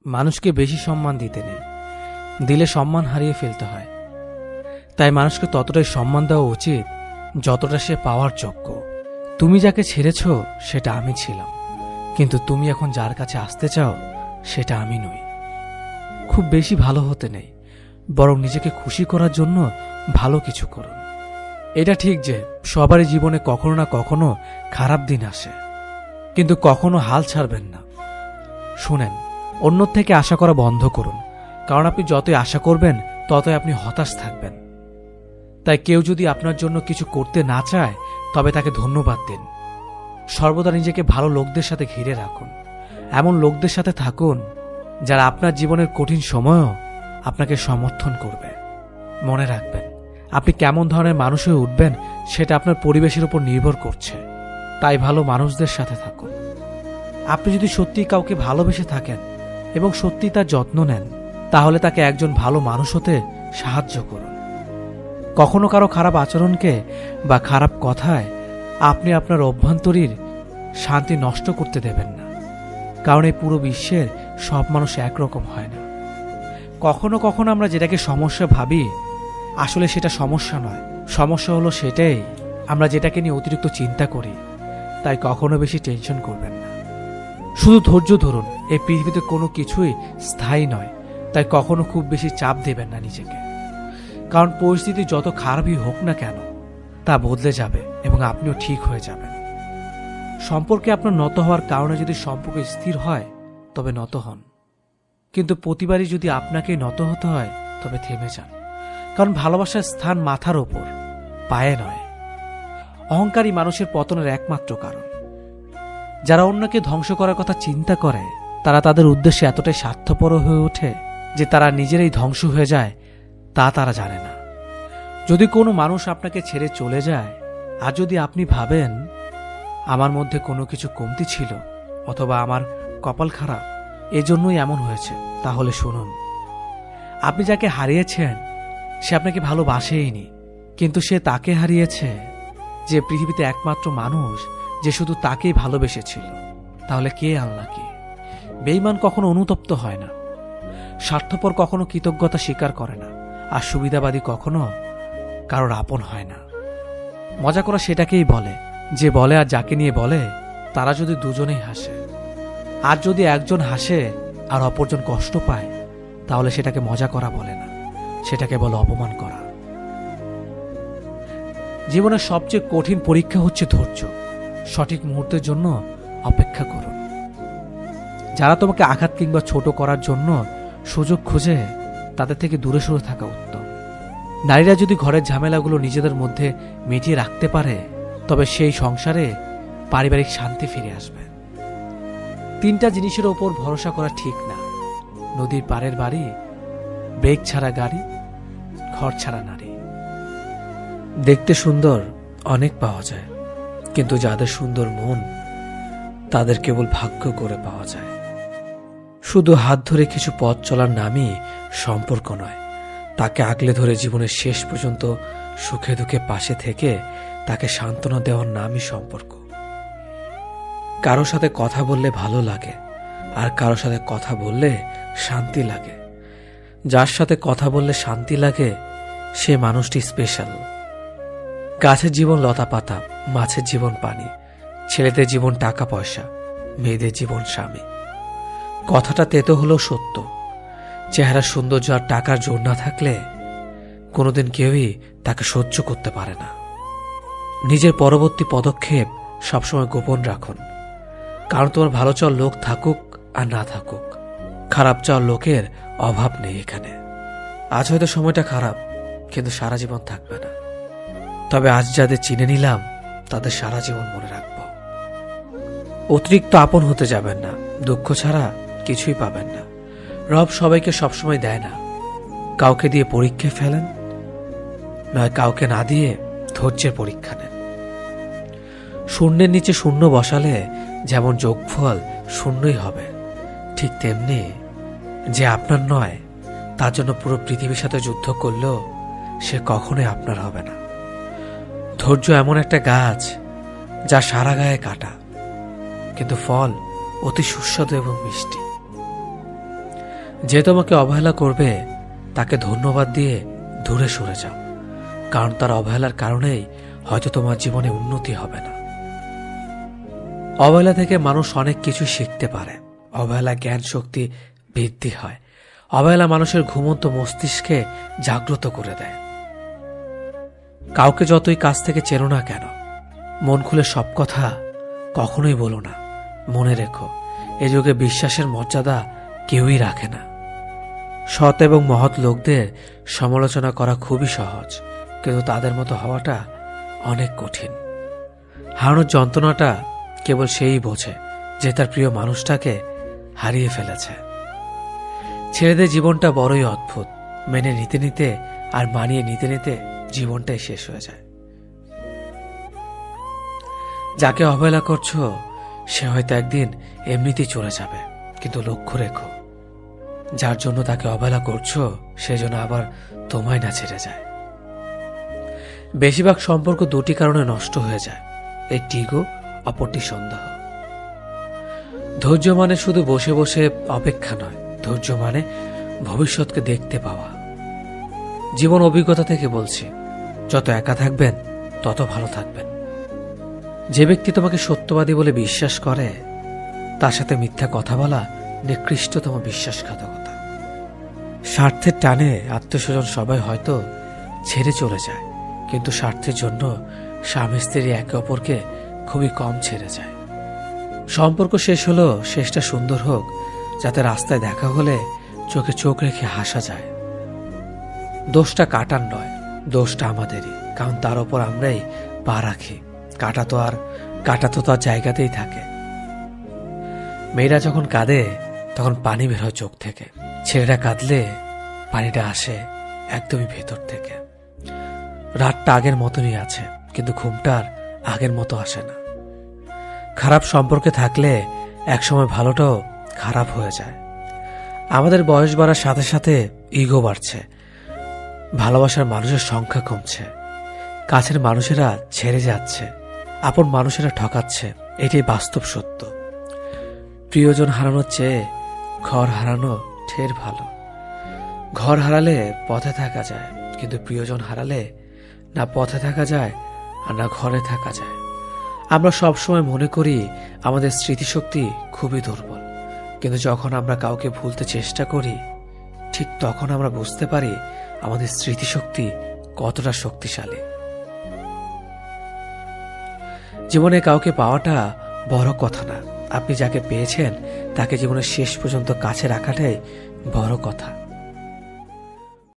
মানুষকে বেশি সম্মান দিতে নেই, দিলে সম্মান হারিয়ে ফেলতে হয়। তাই মানুষকে ততটাই সম্মান দেওয়া উচিত যতটা সে পাওয়ার যোগ্য। তুমি যাকে ছেড়েছ সেটা আমি ছিলাম, কিন্তু তুমি এখন যার কাছে আসতে চাও সেটা আমি নই। খুব বেশি ভালো হতে নেই, বরং নিজেকে খুশি করার জন্য ভালো কিছু করুন। এটা ঠিক যে সবারই জীবনে কখনো না কখনো খারাপ দিন আসে, কিন্তু কখনো হাল ছাড়বেন না। শুনেন, অন্যর থেকে আশা করা বন্ধ করুন, কারণ আপনি যতই আশা করবেন ততই আপনি হতাশ থাকবেন। তাই কেউ যদি আপনার জন্য কিছু করতে না চায় তবে তাকে ধন্যবাদ দিন। সর্বদা নিজেকে ভালো লোকদের সাথে ঘিরে রাখুন, এমন লোকদের সাথে থাকুন যারা আপনার জীবনের কঠিন সময়ও আপনাকে সমর্থন করবে। মনে রাখবেন, আপনি কেমন ধরনের মানুষ হয়ে উঠবেন সেটা আপনার পরিবেশের উপর নির্ভর করছে। তাই ভালো মানুষদের সাথে থাকুন। আপনি যদি সত্যিই কাউকে ভালোবেসে থাকেন এবং সত্যিই তার যত্ন নেন, তাহলে তাকে একজন ভালো মানুষ হতে সাহায্য করুন। কখনো কারো খারাপ আচরণকে বা খারাপ কথায় আপনি আপনার অভ্যন্তরীণ শান্তি নষ্ট করতে দেবেন না, কারণ এই পুরো বিশ্বের সব মানুষ একরকম হয় না। কখনো কখনো আমরা যেটাকে সমস্যা ভাবি, আসলে সেটা সমস্যা নয়। সমস্যা হলো সেটাই আমরা যেটাকে নিয়ে অতিরিক্ত চিন্তা করি। তাই কখনো বেশি টেনশন করবেন না, শুধু ধৈর্য ধরুন। এই পৃথিবীতে কোনো কিছুই স্থায়ী নয়, তাই কখনো খুব বেশি চাপ দেবেন না নিজেকে, কারণ পরিস্থিতি যত খারাপই হোক না কেন তা বদলে যাবে এবং আপনিও ঠিক হয়ে যাবেন। সম্পর্কে আপনার নত হওয়ার কারণে যদি সম্পর্ক স্থির হয় তবে নত হন, কিন্তু প্রতিবারই যদি আপনাকে নত হতে হয় তবে থেমে যান, কারণ ভালোবাসার স্থান মাথার ওপর, পায়ে নয়। অহংকারী মানুষের পতনের একমাত্র কারণ। যারা অন্যকে ধ্বংস করার কথা চিন্তা করে তারা তাদের উদ্দেশ্যে এতটাই স্বার্থপর হয়ে ওঠে যে তারা নিজেরাই ধ্বংস হয়ে যায় তা তারা জানে না। যদি কোনো মানুষ আপনাকে ছেড়ে চলে যায়, আর যদি আপনি ভাবেন আমার মধ্যে কোনো কিছু কমতি ছিল অথবা আমার কপাল খারাপ এজন্যই এমন হয়েছে, তাহলে শুনুন, আপনি যাকে হারিয়েছেন সে আপনাকে ভালোবাসেইনি, কিন্তু সে তাকে হারিয়েছে যে পৃথিবীতে একমাত্র মানুষ যে শুধু তাকেই ভালোবেসেছিল। তাহলে কে আনলাকি? বেঈমান কখনো অনুতপ্ত হয় না, স্বার্থপর কখনো কৃতজ্ঞতা স্বীকার করে না, আর সুবিধাবাদী কখনো কারোর আপন হয় না। মজা করা সেটাকেই বলে যে বলে আর যাকে নিয়ে বলে তারা যদি দুজনেই হাসে। আর যদি একজন হাসে আর অপরজন কষ্ট পায় তাহলে সেটাকে মজা করা বলে না, সেটাকে বলে অপমান করা। জীবনের সবচেয়ে কঠিন পরীক্ষা হচ্ছে ধৈর্য। সঠিক মুহূর্তের জন্য অপেক্ষা করুন। যারা তোমাকে আঘাত কিংবা ছোট করার জন্য সুযোগ খোঁজে তাদের থেকে দূরে সরে থাকা উত্তম। নারীরা যদি ঘরের ঝামেলাগুলো নিজেদের মধ্যে মিটিয়ে রাখতে পারে তবে সেই সংসারে পারিবারিক শান্তি ফিরে আসবে। 3টা জিনিসের ওপর ভরসা করা ঠিক না: নদীর পাড়ের বাড়ি, ব্রেক ছাড়া গাড়ি, ঘর ছাড়া নারী। দেখতে সুন্দর অনেক পাওয়া যায়, কিন্তু যাদের সুন্দর মন তাদের কেবল ভাগ্য করে পাওয়া যায়। শুধু হাত ধরে কিছু পথ চলার নামই সম্পর্ক নয়, তাকে আগলে ধরে জীবনের শেষ পর্যন্ত সুখে দুঃখে পাশে থেকে তাকে সান্ত্বনা দেওয়ার নামই সম্পর্ক। কারো সাথে কথা বললে ভালো লাগে, আর কারো সাথে কথা বললে শান্তি লাগে। যার সাথে কথা বললে শান্তি লাগে সে মানুষটি স্পেশাল। গাছের জীবন লতা পাতা, মাছের জীবন পানি, ছেলেদের জীবন টাকা পয়সা, মেয়েদের জীবন স্বামী। কথাটা তেতো হলেও সত্য। চেহারা সৌন্দর্য আর টাকার জোর না থাকলে কোনোদিন কেউই তাকে সহ্য করতে পারে না। নিজের পরবর্তী পদক্ষেপ সবসময় গোপন রাখুন, কারণ তোমার ভালো চাওয়ার লোক থাকুক আর না থাকুক, খারাপ চাওয়ার লোকের অভাব নেই এখানে। আজ হয়তো সময়টা খারাপ, কিন্তু সারা জীবন থাকবে না। তবে আজ যাদের চিনে নিলাম তাদের সারা জীবন মনে রাখব। অতিরিক্ত আপন হতে যাবেন না, দুঃখ ছাড়া কিছুই পাবেন না। রব সবাইকে সবসময় দেয় না, কাউকে দিয়ে পরীক্ষা ফেলেন, নয় কাউকে না দিয়ে ধৈর্যের পরীক্ষা নেন। শূন্যের নিচে শূন্য বসালে যেমন যোগফল শূন্যই হবে, ঠিক তেমনি যে আপনার নয় তার জন্য পুরো পৃথিবীর সাথে যুদ্ধ করলেও সে কখনোই আপনার হবে না। ধৈর্য এমন একটা গাছ যা সারা গায়ে কাটা, কিন্তু ফল অতি সুস্বাদু এবং মিষ্টি। যে তোমাকে অবহেলা করবে তাকে ধন্যবাদ দিয়ে দূরে সরে যাও, কারণ তার অবহেলার কারণেই হয়তো তোমার জীবনে উন্নতি হবে না। অবহেলা থেকে মানুষ অনেক কিছু শিখতে পারে। অবহেলা জ্ঞান শক্তি বৃদ্ধি হয়। অবহেলা মানুষের ঘুমন্ত মস্তিষ্কে জাগ্রত করে দেয়। কাউকে যতই কাছ থেকে চেনো না কেন, মন খুলে সব কথা কখনোই বলো না। মনে রেখো, এ যুগে বিশ্বাসের মর্যাদা কেউই রাখে না। সৎ এবং মহৎ লোকদের সমালোচনা করা খুবই সহজ, কিন্তু তাদের মতো হওয়াটা অনেক কঠিন। হারানোর যন্ত্রণাটা কেবল সেই বোঝে যে তার প্রিয় মানুষটাকে হারিয়ে ফেলেছে। ছেলেদের জীবনটা বড়ই অদ্ভুত। মেনে নিতে নিতে আর মানিয়ে নিতে নিতে জীবনটাই শেষ হয়ে যায়। যাকে অবহেলা করছো সে হয়তো একদিন এমনিতেই চলে যাবে, কিন্তু লক্ষ্য রেখো, যার জন্য তাকে অবহেলা করছো সে যেন আবার তোমায় না ছেড়ে যায়। বেশিরভাগ সম্পর্ক দুটি কারণে নষ্ট হয়ে যায়, একটি ইগো, অপরটি সন্দেহ। ধৈর্য মানে শুধু বসে বসে অপেক্ষা নয়, ধৈর্য মানে ভবিষ্যৎকে দেখতে পাওয়া। জীবন অভিজ্ঞতা থেকে বলছি, যত একা থাকবেন তত ভালো থাকবেন। যে ব্যক্তি তোমাকে সত্যবাদী বলে বিশ্বাস করে, তার সাথে মিথ্যা কথা বলা নিকৃষ্টতম বিশ্বাসঘাতকতা। স্বার্থের টানে আত্মীয়স্বজন সবাই হয়তো ছেড়ে চলে যায়, কিন্তু স্বার্থের জন্য স্বামী স্ত্রী একে অপরকে খুবই কম ছেড়ে যায়। সম্পর্ক শেষ হলো, শেষটা সুন্দর হোক, যাতে রাস্তায় দেখা হলে চোখে চোখ রেখে হাসা যায়। দোষটা কাটার নয়, দোষটা আমাদেরই, কারণ তার ওপর আমরাই পা রাখি। কাটা তো তার জায়গাতেই থাকে। মেয়েরা যখন কাঁদে তখন পানি বের হয় চোখ থেকে, ছেলেরা কাঁদলে পানিটা আসে একদমই ভেতর থেকে। রাতটা আগের মতনই আছে, কিন্তু ঘুমটা আর আগের মতো আসে না। খারাপ সম্পর্কে থাকলে একসময় ভালোটাও খারাপ হয়ে যায়। আমাদের বয়স বাড়ার সাথে সাথে ইগো বাড়ছে, ভালোবাসার মানুষের সংখ্যা কমছে, কাছের মানুষেরা ছেড়ে যাচ্ছে, আপন মানুষেরা ঠকাচ্ছে। এটাই বাস্তব সত্য। প্রিয়জন হারানোর চেয়ে ঘর হারানো ঢের ভালো। ঘর হারালে পথে থাকা যায়, কিন্তু প্রিয়জন হারালে না পথে থাকা যায় আর না ঘরে থাকা যায়। আমরা সবসময় মনে করি আমাদের স্মৃতিশক্তি খুবই দুর্বল, কিন্তু যখন আমরা কাউকে ভুলতে চেষ্টা করি, ঠিক তখন আমরা বুঝতে পারি আমাদের স্মৃতিশক্তি কতটা শক্তিশালী। জীবনে কাউকে পাওয়াটা বড় কথা না, আপনি যাকে পেয়েছেন তাকে জীবনের শেষ পর্যন্ত কাছে রাখাটাই বড় কথা।